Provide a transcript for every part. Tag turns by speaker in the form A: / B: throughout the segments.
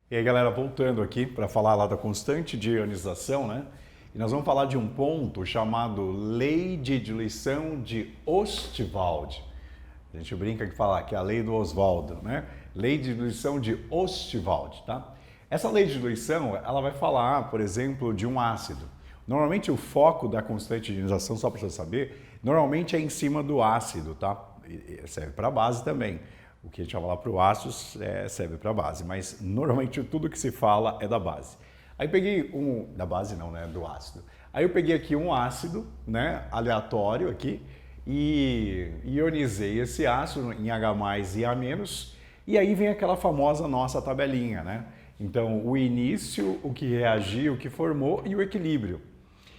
A: E aí, galera, voltando aqui para falar lá da constante de ionização, né? E nós vamos falar de um ponto chamado Lei de Diluição de Ostwald. A gente brinca que fala que é a lei do Oswaldo, né? Lei de diluição de Ostwald, tá? Essa lei de diluição, ela vai falar, por exemplo, de um ácido. Normalmente o foco da constante de ionização, só para você saber, normalmente é em cima do ácido, tá? E serve para a base também. O que a gente vai falar para o ácido serve para a base, mas normalmente tudo que se fala é da base. Aí peguei da base não, né? Do ácido. Aí eu peguei aqui um ácido, né? Aleatório aqui, e ionizei esse ácido em H+, e A-, e aí vem aquela famosa nossa tabelinha, né? Então, o início, o que reagiu, o que formou e o equilíbrio.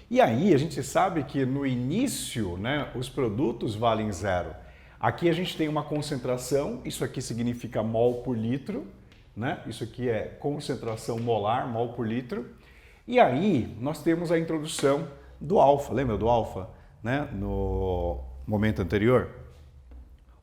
A: E aí a gente sabe que no início, né, os produtos valem zero. Aqui a gente tem uma concentração, isso aqui significa mol por litro, né? Isso aqui é concentração molar, mol por litro. E aí nós temos a introdução do alfa, lembra do alfa, né? No momento anterior?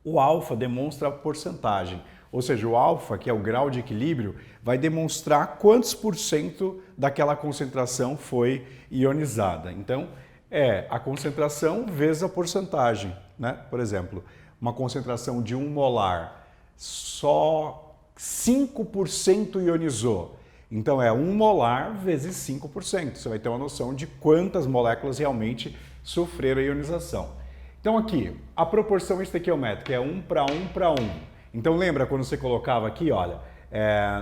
A: O alfa demonstra a porcentagem, ou seja, o alfa, que é o grau de equilíbrio, vai demonstrar quantos por cento daquela concentração foi ionizada. Então, é a concentração vezes a porcentagem, né? Por exemplo, uma concentração de 1 molar, só 5% ionizou. Então é 1 molar vezes 5%. Você vai ter uma noção de quantas moléculas realmente sofreram a ionização. Então aqui, a proporção estequiométrica é 1 para 1 para 1. Então lembra quando você colocava aqui, olha,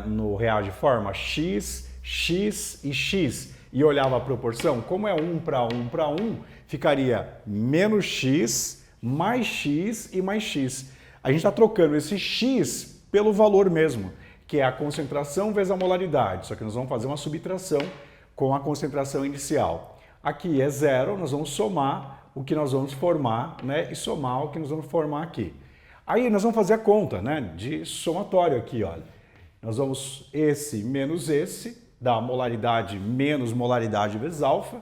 A: no real de forma x, x e x e olhava a proporção? Como é 1 para 1 para 1, ficaria menos x, mais x e mais x. A gente está trocando esse x pelo valor mesmo, que é a concentração vezes a molaridade, só que nós vamos fazer uma subtração com a concentração inicial. Aqui é zero, nós vamos somar o que nós vamos formar, né, e somar o que nós vamos formar aqui. Aí nós vamos fazer a conta, né, de somatório aqui, olha. Nós vamos esse menos esse, dá molaridade menos molaridade vezes alfa,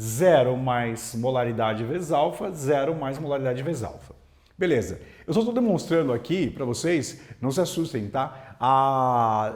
A: 0 mais molaridade vezes alfa, 0 mais molaridade vezes alfa. Beleza, eu só estou demonstrando aqui para vocês, não se assustem, tá?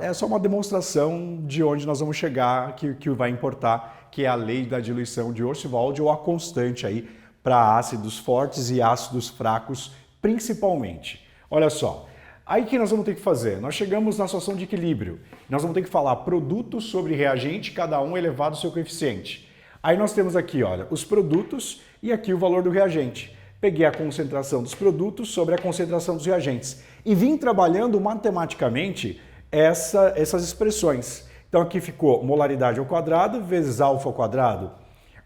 A: É só uma demonstração de onde nós vamos chegar, que vai importar, que é a lei da diluição de Ostwald, ou a constante aí para ácidos fortes e ácidos fracos, principalmente. Olha só, aí que nós vamos ter que fazer? Nós chegamos na situação de equilíbrio, nós vamos ter que falar produto sobre reagente, cada um elevado ao seu coeficiente. Aí nós temos aqui, olha, os produtos e aqui o valor do reagente. Peguei a concentração dos produtos sobre a concentração dos reagentes e vim trabalhando matematicamente essas expressões. Então aqui ficou molaridade ao quadrado vezes alfa ao quadrado.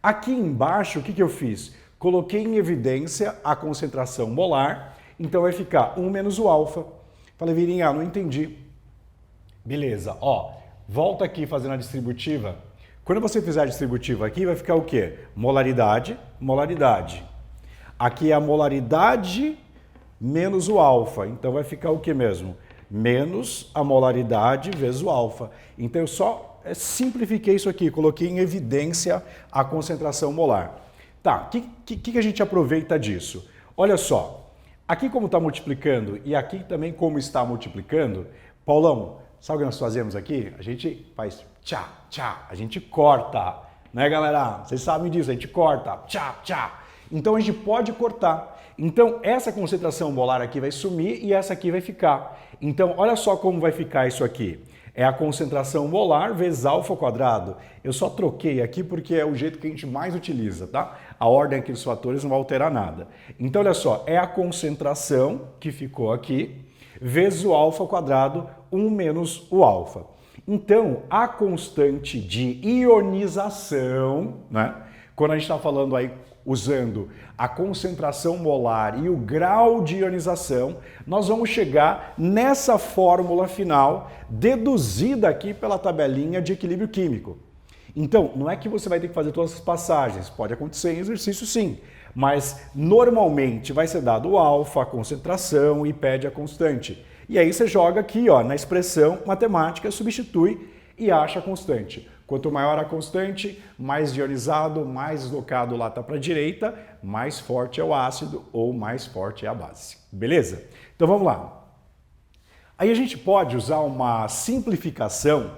A: Aqui embaixo, o que eu fiz? Coloquei em evidência a concentração molar, então vai ficar 1 menos o alfa. Falei, Virinha, não entendi. Beleza, ó, volta aqui fazendo a distributiva. Quando você fizer a distributiva aqui, vai ficar o quê? Molaridade, molaridade. Aqui é a molaridade menos o alfa. Então vai ficar o que mesmo? Menos a molaridade vezes o alfa. Então eu só simplifiquei isso aqui, coloquei em evidência a concentração molar. Tá, o que a gente aproveita disso? Olha só, aqui como está multiplicando e aqui também como está multiplicando, Paulão, sabe o que nós fazemos aqui? A gente faz tchá, tchá, a gente corta, né, galera? Vocês sabem disso, a gente corta, tchá, tchá. Então a gente pode cortar. Então essa concentração molar aqui vai sumir e essa aqui vai ficar. Então olha só como vai ficar isso aqui. É a concentração molar vezes alfa ao quadrado. Eu só troquei aqui porque é o jeito que a gente mais utiliza, tá? A ordem aqui dos fatores não vai alterar nada. Então olha só, é a concentração que ficou aqui vezes o alfa ao quadrado, 1 menos o alfa. Então a constante de ionização, né? Quando a gente está falando aí usando a concentração molar e o grau de ionização, nós vamos chegar nessa fórmula final deduzida aqui pela tabelinha de equilíbrio químico. Então, não é que você vai ter que fazer todas as passagens, pode acontecer em exercício sim, mas normalmente vai ser dado o alfa, a concentração e pede a constante. E aí você joga aqui, ó, na expressão matemática, substitui e acha a constante. Quanto maior a constante, mais ionizado, mais deslocado lá está para a direita, mais forte é o ácido ou mais forte é a base. Beleza? Então vamos lá. Aí a gente pode usar uma simplificação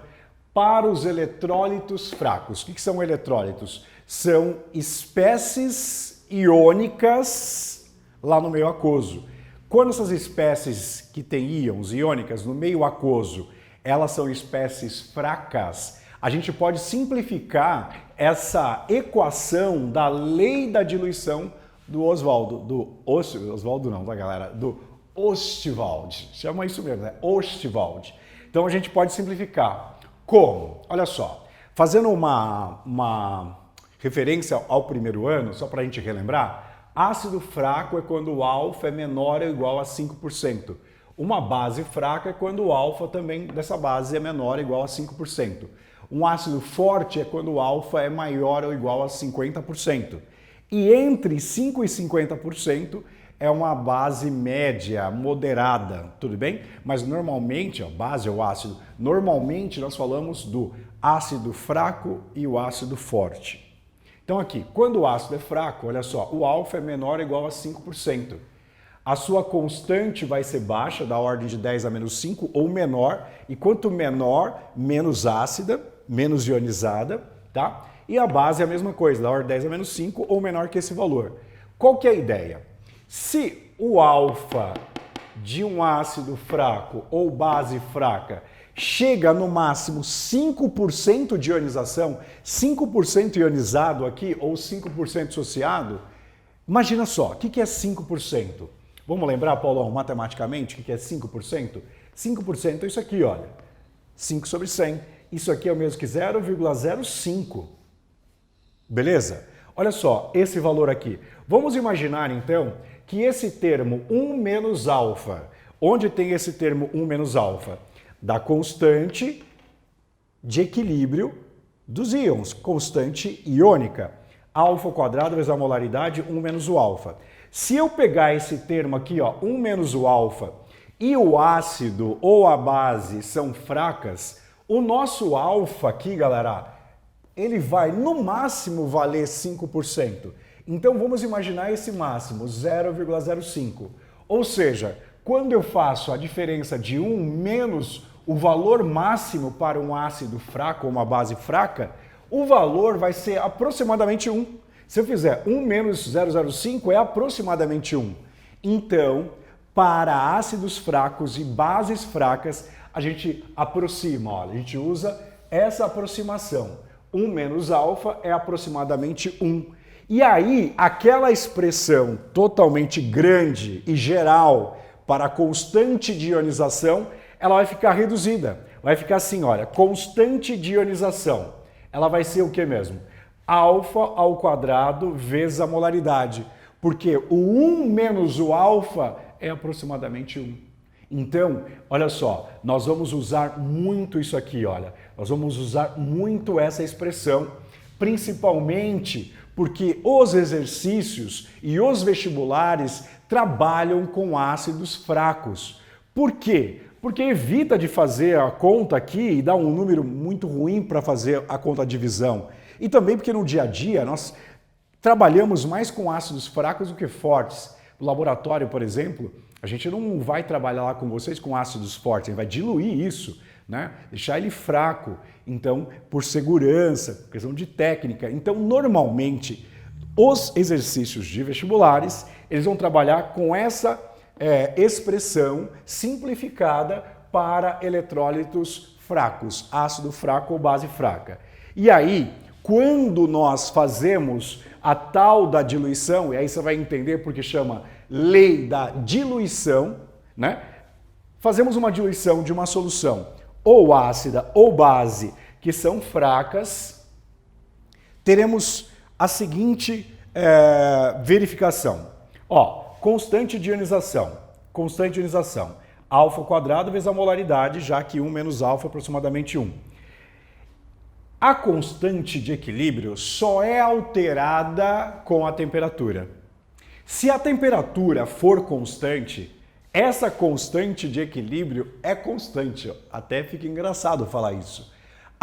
A: para os eletrólitos fracos. O que são eletrólitos? São espécies iônicas lá no meio aquoso. Quando essas espécies que têm íons iônicas no meio aquoso, elas são espécies fracas, a gente pode simplificar essa equação da lei da diluição do Oswald não, tá galera? Do Ostwald. Chama isso mesmo, né? Ostwald. Então a gente pode simplificar. Como? Olha só, fazendo uma referência ao primeiro ano, só para a gente relembrar, ácido fraco é quando o alfa é menor ou igual a 5%. Uma base fraca é quando o alfa também dessa base é menor ou igual a 5%. Um ácido forte é quando o alfa é maior ou igual a 50%. E entre 5% e 50% é uma base média, moderada, tudo bem? Mas normalmente, a base é o ácido, normalmente nós falamos do ácido fraco e o ácido forte. Então aqui, quando o ácido é fraco, olha só, o alfa é menor ou igual a 5%. A sua constante vai ser baixa, da ordem de 10 a menos 5 ou menor, e quanto menor, menos ácida, menos ionizada, tá? E a base é a mesma coisa, da ordem de 10 a menos 5 ou menor que esse valor. Qual que é a ideia? Se o alfa de um ácido fraco ou base fraca chega no máximo 5% de ionização, 5% ionizado aqui ou 5% dissociado, imagina só, o que é 5%? Vamos lembrar, Paulão, matematicamente, o que é 5%? 5% é isso aqui, olha, 5 sobre 100. Isso aqui é o mesmo que 0,05. Beleza? Olha só, esse valor aqui. Vamos imaginar, então, que esse termo 1 menos alfa, onde tem esse termo 1 menos alfa? Da constante de equilíbrio dos íons, constante iônica. Alfa ao quadrado vezes a molaridade, 1 menos o alfa. Se eu pegar esse termo aqui, ó, 1 menos o alfa, e o ácido ou a base são fracas, o nosso alfa aqui, galera, ele vai no máximo valer 5%. Então vamos imaginar esse máximo, 0,05. Ou seja, quando eu faço a diferença de 1 menos o valor máximo para um ácido fraco ou uma base fraca, o valor vai ser aproximadamente 1. Se eu fizer 1 menos 0,05 é aproximadamente 1. Então, para ácidos fracos e bases fracas, a gente aproxima, olha, a gente usa essa aproximação. 1 menos alfa é aproximadamente 1. E aí, aquela expressão totalmente grande e geral para a constante de ionização, ela vai ficar reduzida. Vai ficar assim, olha, constante de ionização. Ela vai ser o que mesmo? Alfa ao quadrado vezes a molaridade. Porque o 1 menos o alfa é aproximadamente 1. Então, olha só, nós vamos usar muito isso aqui, olha. Nós vamos usar muito essa expressão, principalmente porque os exercícios e os vestibulares trabalham com ácidos fracos. Por quê? Porque evita de fazer a conta aqui e dar um número muito ruim para fazer a conta divisão. E também porque no dia a dia nós trabalhamos mais com ácidos fracos do que fortes. No laboratório, por exemplo, a gente não vai trabalhar lá com vocês com ácidos fortes, a gente vai diluir isso, né? Deixar ele fraco. Então, por segurança, questão de técnica. Então, normalmente, os exercícios de vestibulares, eles vão trabalhar com essa expressão simplificada para eletrólitos fracos, ácido fraco ou base fraca. E aí, quando nós fazemos a tal da diluição, e aí você vai entender porque chama lei da diluição, né? Fazemos uma diluição de uma solução ou ácida ou base que são fracas, teremos a seguinte verificação. Ó, constante de ionização, alfa ao quadrado vezes a molaridade, já que 1 menos alfa é aproximadamente 1. A constante de equilíbrio só é alterada com a temperatura. Se a temperatura for constante, essa constante de equilíbrio é constante. Até fica engraçado falar isso.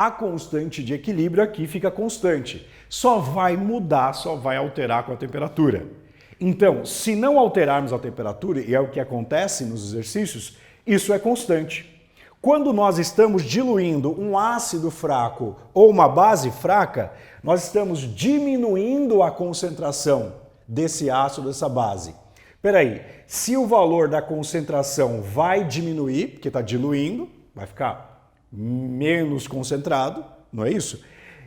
A: A constante de equilíbrio aqui fica constante. Só vai mudar, só vai alterar com a temperatura. Então, se não alterarmos a temperatura, e é o que acontece nos exercícios, isso é constante. Quando nós estamos diluindo um ácido fraco ou uma base fraca, nós estamos diminuindo a concentração desse ácido, dessa base. Peraí, se o valor da concentração vai diminuir, porque está diluindo, vai ficar menos concentrado, não é isso?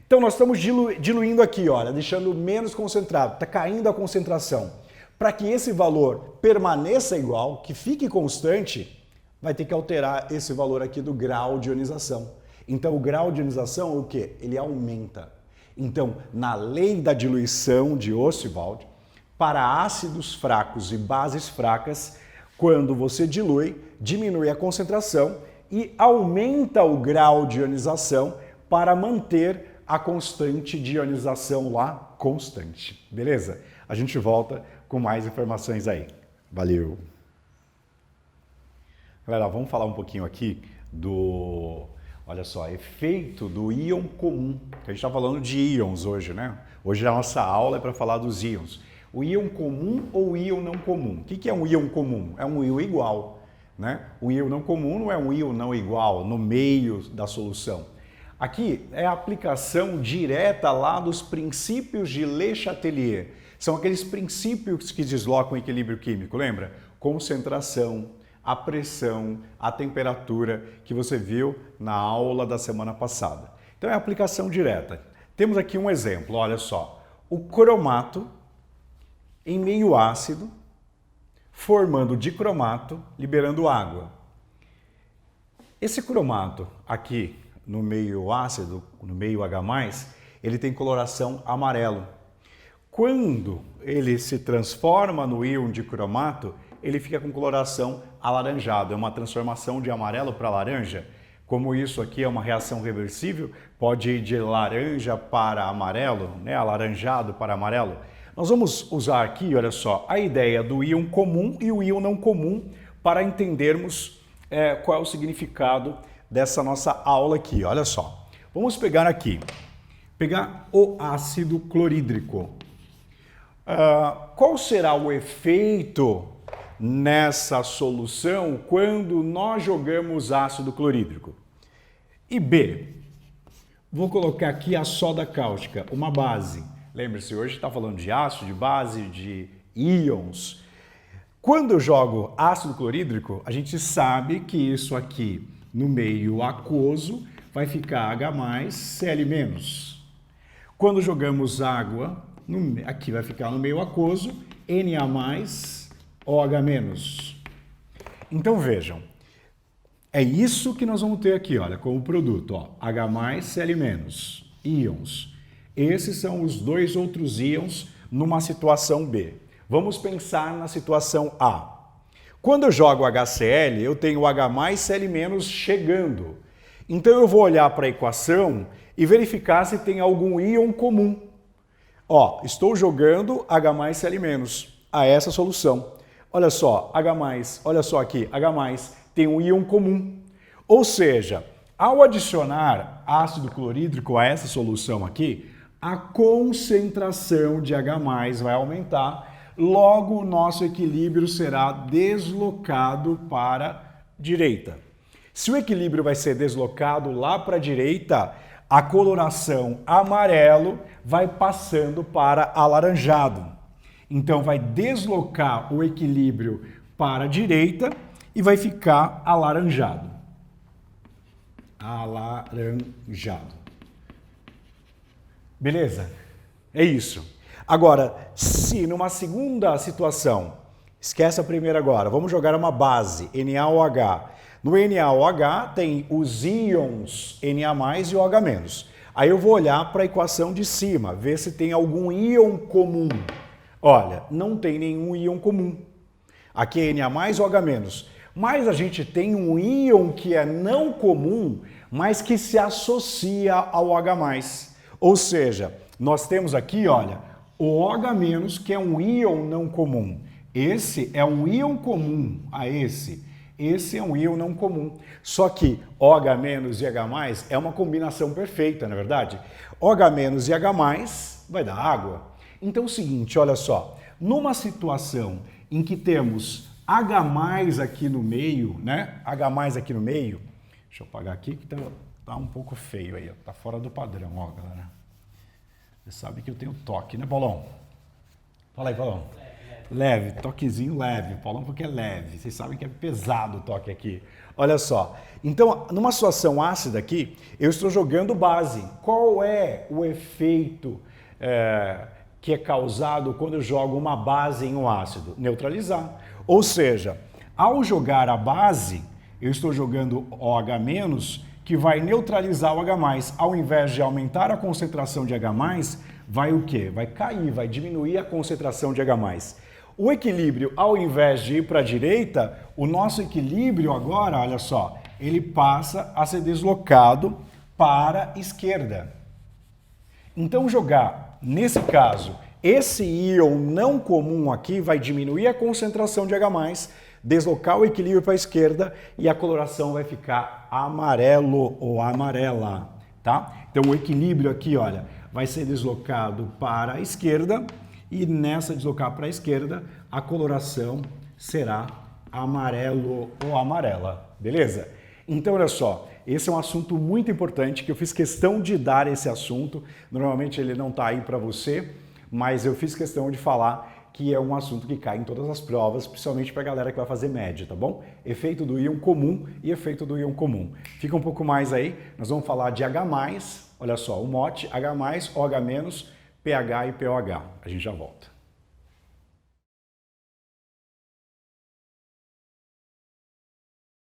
A: Então nós estamos diluindo aqui, olha, deixando menos concentrado, está caindo a concentração. Para que esse valor permaneça igual, que fique constante, vai ter que alterar esse valor aqui do grau de ionização. Então o grau de ionização é o quê? Ele aumenta. Então, na lei da diluição de Ostwald, para ácidos fracos e bases fracas, quando você dilui, diminui a concentração e aumenta o grau de ionização para manter a constante de ionização lá constante. Beleza? A gente volta com mais informações aí. Valeu! Galera, vamos falar um pouquinho aqui do, olha só, efeito do íon comum. A gente está falando de íons hoje, né? Hoje a nossa aula é para falar dos íons. O íon comum ou o íon não comum? O que é um íon comum? É um íon igual, né? O íon não comum não é um íon não igual no meio da solução. Aqui é a aplicação direta lá dos princípios de Le Chatelier. São aqueles princípios que deslocam o equilíbrio químico, lembra? Concentração, a pressão, a temperatura que você viu na aula da semana passada. Então é a aplicação direta. Temos aqui um exemplo, olha só. O cromato em meio ácido, formando dicromato, liberando água. Esse cromato aqui no meio ácido, no meio H+, ele tem coloração amarelo. Quando ele se transforma no íon dicromato, ele fica com coloração alaranjada, é uma transformação de amarelo para laranja. Como isso aqui é uma reação reversível, pode ir de laranja para amarelo, né? Alaranjado para amarelo. Nós vamos usar aqui, olha só, a ideia do íon comum e o íon não comum para entendermos qual é o significado dessa nossa aula aqui. Olha só, vamos pegar aqui, pegar o ácido clorídrico. Qual será o efeito nessa solução quando nós jogamos ácido clorídrico? E B, vou colocar aqui a soda cáustica, uma base. Lembre-se, hoje está falando de ácido, de base, de íons. Quando eu jogo ácido clorídrico, a gente sabe que isso aqui no meio aquoso vai ficar H+, Cl-. Quando jogamos água, aqui vai ficar no meio aquoso, Na+, OH-. Então vejam, é isso que nós vamos ter aqui, olha, como produto, ó, H+, Cl-, íons. Esses são os dois outros íons numa situação B. Vamos pensar na situação A. Quando eu jogo HCl, eu tenho H+, Cl- chegando. Então eu vou olhar para a equação e verificar se tem algum íon comum. Ó, estou jogando H+, Cl- a essa solução. Olha só, H+, olha só aqui, H+, tem um íon comum. Ou seja, ao adicionar ácido clorídrico a essa solução aqui, a concentração de H+ vai aumentar, logo o nosso equilíbrio será deslocado para a direita. Se o equilíbrio vai ser deslocado lá para a direita, a coloração amarelo vai passando para alaranjado. Então vai deslocar o equilíbrio para a direita e vai ficar alaranjado. Alaranjado. Beleza? É isso. Agora, se numa segunda situação, esquece a primeira agora, vamos jogar uma base, NaOH. No NaOH tem os íons Na+ e OH-. Aí eu vou olhar para a equação de cima, ver se tem algum íon comum. Olha, não tem nenhum íon comum. Aqui é Na+, OH-. Mas a gente tem um íon que é não comum, mas que se associa ao OH+. Ou seja, nós temos aqui, olha, o OH-, que é um íon não comum. Esse é um íon comum a esse. Esse é um íon não comum. Só que OH- e H- é uma combinação perfeita, na verdade? OH- e H- vai dar água. Então é o seguinte, olha só. Numa situação em que temos H+ aqui no meio, né? H+ aqui no meio. Deixa eu apagar aqui que tá um pouco feio aí, ó. Tá fora do padrão, ó, galera. Você sabe que eu tenho toque, né, Paulão? Fala aí, Paulão. Leve, toquezinho leve. Paulão porque é leve. Vocês sabem que é pesado o toque aqui. Olha só. Então, numa situação ácida aqui, eu estou jogando base. Qual é o efeito que é causado quando eu jogo uma base em um ácido? Neutralizar. Ou seja, ao jogar a base, eu estou jogando OH-, que vai neutralizar o H+. Ao invés de aumentar a concentração de H+, vai o quê? Vai cair, vai diminuir a concentração de H+. O equilíbrio, ao invés de ir para a direita, o nosso equilíbrio agora, olha só, ele passa a ser deslocado para a esquerda. Então jogar, nesse caso, esse íon não comum aqui vai diminuir a concentração de H+, deslocar o equilíbrio para a esquerda e a coloração vai ficar amarelo ou amarela, tá? Então o equilíbrio aqui, olha, vai ser deslocado para a esquerda e nessa deslocar para a esquerda a coloração será amarelo ou amarela, beleza? Então olha só, esse é um assunto muito importante que eu fiz questão de dar esse assunto, normalmente ele não está aí para você, mas eu fiz questão de falar que é um assunto que cai em todas as provas, principalmente para a galera que vai fazer média, tá bom? Efeito do íon comum e efeito do íon comum. Fica um pouco mais aí, nós vamos falar de H+, olha só, o mote, H+, OH-, pH e pOH. A gente já volta.